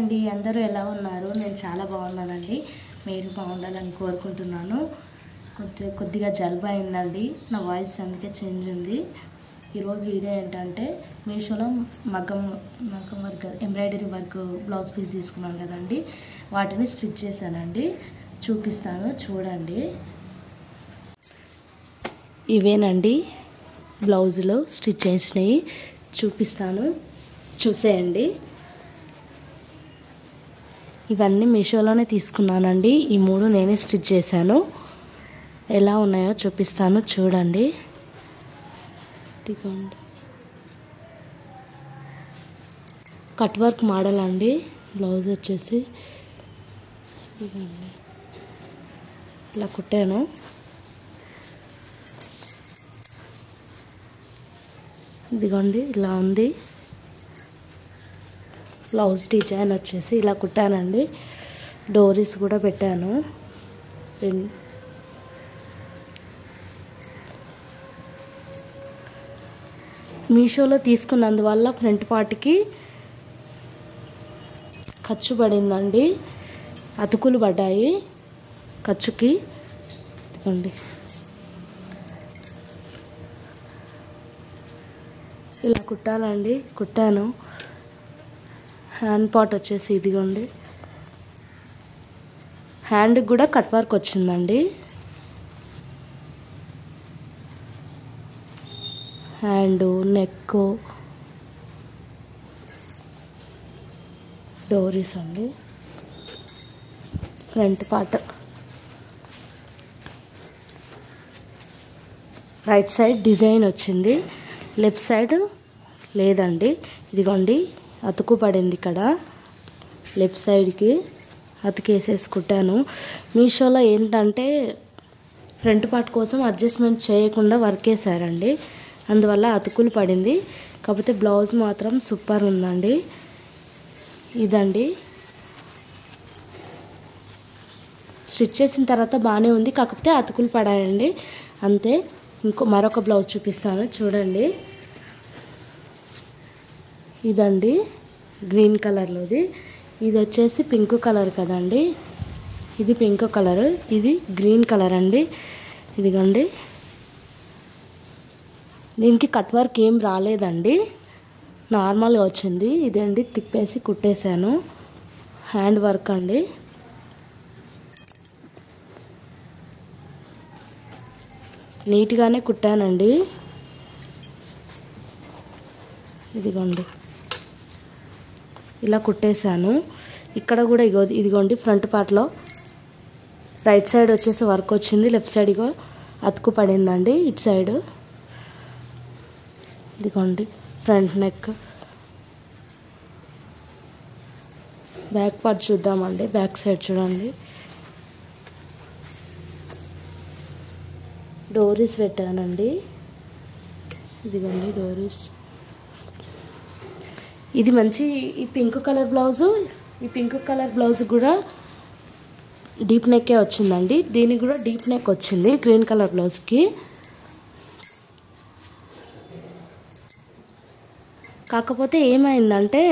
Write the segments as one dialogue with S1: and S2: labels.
S1: అండి, అందరూ ఎలా ఉన్నారు? నేను చాలా బాగున్నానండి. మీరు బాగుండాలని కోరుకుంటున్నాను. కొద్దిగా జలుబు అయిందండి, నా వాయిస్ అందుకే చేంజ్ ఉంది. ఈరోజు వీడియో ఏంటంటే మీషోలో మగ్గం work embroidery work blouse piece తీసుకున్నాను కదండి, వాటిని స్టిచ్ చేశానండి. చూపిస్తాను, చూడండి. ఇవేనండి బ్లౌజులు స్టిచ్ చేసినవి, చూపిస్తాను, చూసేయండి. ఇవన్నీ మీషోలోనే తీసుకున్నానండి. ఈ 3 నేనే స్టిచ్ చేశాను. ఎలా ఉన్నాయో చూపిస్తాను, చూడండి. ఇదిగోండి, కట్ వర్క్ మోడల్ అండి. బ్లౌజ్ వచ్చేసి ఇదిగోండి, ఇలా కుట్టాను. ఇదిగోండి, ఇలా ఉంది. బ్లౌజ్ డిజైన్ వచ్చేసి ఇలా కుట్టానండి. డోరీస్ కూడా పెట్టాను. మీషోలో తీసుకున్నందువల్ల ఫ్రంట్ పార్ట్కి ఖర్చు పడిందండి, అతుకులు పడ్డాయి ఖర్చుకి. ఇదిగోండి, ఇలా కుట్టాలండి. కుట్టాను. హ్యాండ్ పార్ట్ వచ్చేసి ఇదిగోండి, హ్యాండ్కి కూడా కట్ వర్క్ వచ్చిందండి. హ్యాండ్, నెక్, డోరీస్ అండి. Front part right side design వచ్చింది, లెఫ్ట్ సైడ్ లేదండి. ఇదిగోండి, అతుకు పడింది ఇక్కడ, లెఫ్ట్ సైడ్కి అతుకేసేసి కుట్టాను. మీషోలో ఏంటంటే ఫ్రంట్ పార్ట్ కోసం అడ్జస్ట్మెంట్ చేయకుండా వర్క్ వేసారండి, అందువల్ల అతుకులు పడింది. కాకపోతే బ్లౌజ్ మాత్రం సూపర్ ఉందండి. ఇదండి, స్టిచ్ చేసిన తర్వాత బాగానే ఉంది, కాకపోతే అతుకులు పడాయండి, అంతే. మరొక బ్లౌజ్ చూపిస్తాను, చూడండి. ఇదండి, గ్రీన్ కలర్లోది. ఇది వచ్చేసి పింక్ కలర్ కదండి, ఇది పింక్ కలర్, ఇది గ్రీన్ కలర్ అండి. ఇదిగోండి, దీనికి కట్ వర్క్ ఏం రాలేదండి, నార్మల్గా వచ్చింది. ఇదండి, తిప్పేసి కుట్టేశాను. హ్యాండ్ వర్క్ అండి. నీట్గానే కుట్టానండి. ఇదిగోండి, ఇలా కుట్టేశాను. ఇక్కడ కూడా ఇదిగోండి, ఫ్రంట్ పార్ట్లో రైట్ సైడ్ వచ్చేసి వర్క్ వచ్చింది, లెఫ్ట్ సైడ్ ఇగో అతుకు పడిందండి, ఇటు సైడ్. ఇదిగోండి, ఫ్రంట్ నెక్. బ్యాక్ పార్ట్ చూద్దామండి. బ్యాక్ సైడ్ చూడండి, డోరీస్ పెట్టానండి. ఇదిగోండి, డోరీస్. ఇది మంచి ఈ పింక్ కలర్ బ్లౌజు, ఈ పింక్ కలర్ బ్లౌజ్ కూడా డీప్ నెక్కే వచ్చిందండి. దీనికి కూడా డీప్ నెక్ వచ్చింది గ్రీన్ కలర్ బ్లౌజ్కి. కాకపోతే ఏమైందంటే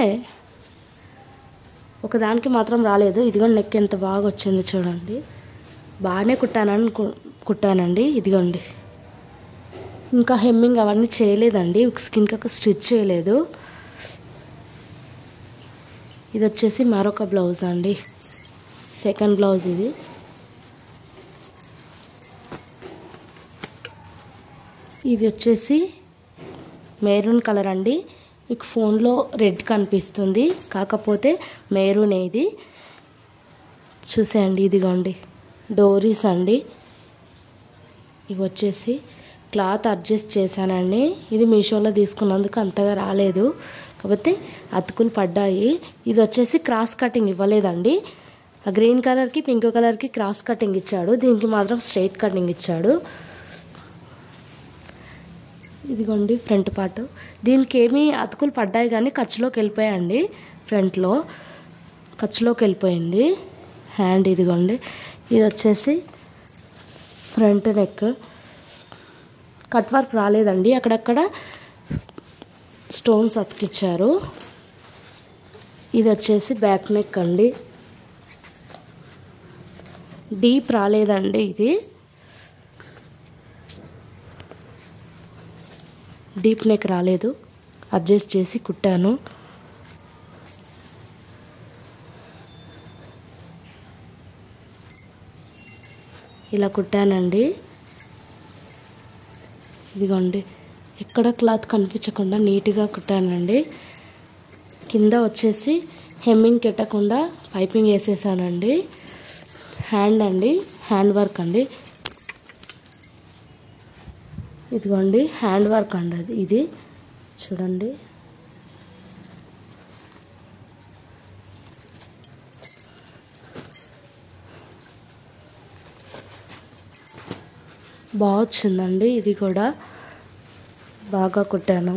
S1: ఒకదానికి మాత్రం రాలేదు. ఇదిగోండి, నెక్ ఎంత బాగా వచ్చింది చూడండి. బాగానే కుట్టానండి. ఇదిగోండి, ఇంకా హెమ్మింగ్ అవన్నీ చేయలేదండి, ఇంకా స్టిచ్ చేయలేదు. ఇది వచ్చేసి మరొక బ్లౌజ్ అండి, సెకండ్ బ్లౌజ్ ఇది. ఇది వచ్చేసి మెరూన్ కలర్ అండి. మీకు ఫోన్లో రెడ్ కనిపిస్తుంది, కాకపోతే మెరూన్ ఇది. చూసేయండి, ఇదిగోండి, డోరీస్ అండి. ఇవి వచ్చేసి క్లాత్ అడ్జస్ట్ చేశానండి. ఇది మీషోలో తీసుకున్నందుకు అంతగా రాలేదు, కాకపోతే అతుకులు పడ్డాయి. ఇది వచ్చేసి క్రాస్ కటింగ్ ఇవ్వలేదండి. ఆ గ్రీన్ కలర్కి పింక్ కలర్కి క్రాస్ కటింగ్ ఇచ్చాడు, దీనికి మాత్రం స్ట్రైట్ కటింగ్ ఇచ్చాడు. ఇదిగోండి, ఫ్రంట్ పార్ట్. దీనికి ఏమీ అతుకులు పడ్డాయి కానీ ఖర్చులోకి వెళ్ళిపోయాయండి, ఫ్రంట్లో ఖర్చులోకి వెళ్ళిపోయింది. హ్యాండ్ ఇదిగోండి, ఇది వచ్చేసి ఫ్రంట్ నెక్. కట్ వర్క్ రాలేదండి, అక్కడక్కడ స్టోన్స్ అతికిచ్చారు. ఇది వచ్చేసి బ్యాక్ నెక్ అండి. డీప్ రాలేదండి, ఇది డీప్ నెక్ రాలేదు, అడ్జస్ట్ చేసి కుట్టాను. ఇలా కుట్టానండి. ఇదిగోండి, ఎక్కడ క్లాత్ కనిపించకుండా నీట్గా కుట్టానండి. కింద వచ్చేసి హెమ్మింగ్ కెట్టకుండా పైపింగ్ వేసేసానండి. హ్యాండ్ అండి, హ్యాండ్ వర్క్ అండి. ఇదిగోండి హ్యాండ్ వర్క్ అండి, ఇది చూడండి. బాగా వచ్చిందండి, ఇది కూడా బాగా కుట్టాను.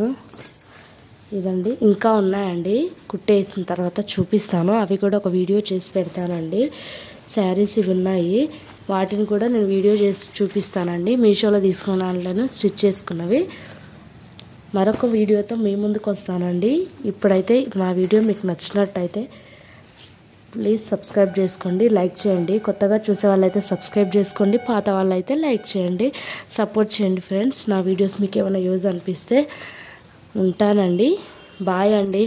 S1: ఇదండి, ఇంకా ఉన్నాయండి, కుట్టేసిన తర్వాత చూపిస్తాను. అవి కూడా ఒక వీడియో చేసి పెడతానండి. శారీస్ ఇవి ఉన్నాయి, వాటిని కూడా నేను వీడియో చేసి చూపిస్తానండి. మీషోలో తీసుకున్న దాంట్లోనే స్టిచ్ చేసుకున్నవి. మరొక వీడియోతో మీ ముందుకు వస్తానండి. ఇప్పుడైతే మా వీడియో మీకు నచ్చినట్టయితే ప్లీజ్ సబ్స్క్రైబ్ చేసుకోండి, లైక్ చేయండి. కొత్తగా చూసే వాళ్ళైతే సబ్స్క్రైబ్ చేసుకోండి, పాత వాళ్ళైతే లైక్ చేయండి, సపోర్ట్ చేయండి ఫ్రెండ్స్. నా వీడియోస్ మీకు ఏమైనా యూజ్ అనిపిస్తే ఉంటానండి. బాయ్ అండి.